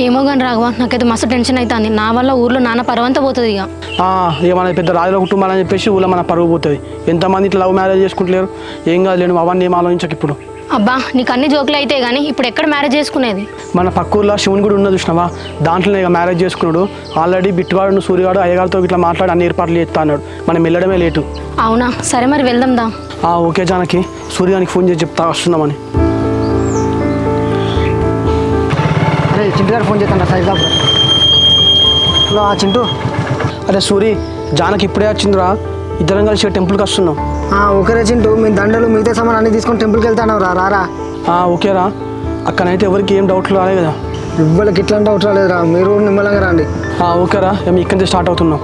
ఏమో కానీ రాఘవ, నాకైతే మస్తు టెన్షన్ అవుతుంది. నా వల్ల ఊర్లో నాన్న పరవంతా పోతుంది. ఇక మన పెద్ద రాజుల కుటుంబాలు అని చెప్పేసి ఊళ్ళో మన పరువు పోతుంది. ఎంతమంది ఇట్లా లవ్ మ్యారేజ్ చేసుకుంటలేరు. ఏం కాదు లేను, అవన్నీ ఏం ఆలోచించక. ఇప్పుడు అబ్బా నీకు అన్ని జోకులు అయితే కానీ ఇప్పుడు ఎక్కడ మ్యారేజ్ చేసుకునేది? మన పక్క ఊర్లో శివుని గుడి ఉన్నది చూసినావా, దాంట్లోనే ఇక మ్యారేజ్ చేసుకున్నాడు. ఆల్రెడీ బిట్టుగాడు సూర్యగాడు అయ్యగారితో ఇట్లా మాట్లాడి అన్ని ఏర్పాట్లు చేస్తా అన్నాడు. మనం వెళ్ళడమే లేటు. అవునా, సరే మరి వెళ్దాం దా. ఓకే జానకి, సూర్యానికి ఫోన్ చేసి చెప్తా వస్తున్నామని. అరే చింటూ గారు ఫోన్ చేస్తాను సైజ్ దాపు. హలో చింటూ. అరే సూరి, జానకి ఇప్పుడే వచ్చిందిరా. ఇద్దరం కలిసి టెంపుల్కి వస్తున్నాం. ఓకేరా చింటూ, మీ దండలు మిగతా సామాన్ అన్ని తీసుకొని టెంపుల్కి వెళ్తాను రారా. ఓకేరా, అక్కడైతే ఎవరికి ఏం డౌట్లు రాలే కదా? ఇవ్వలకి ఇట్లా డౌట్ రాలేదురా, మీరు నిమ్మలంగా రండి. ఓకేరా, మేము ఇక్కడి నుంచి స్టార్ట్ అవుతున్నాం.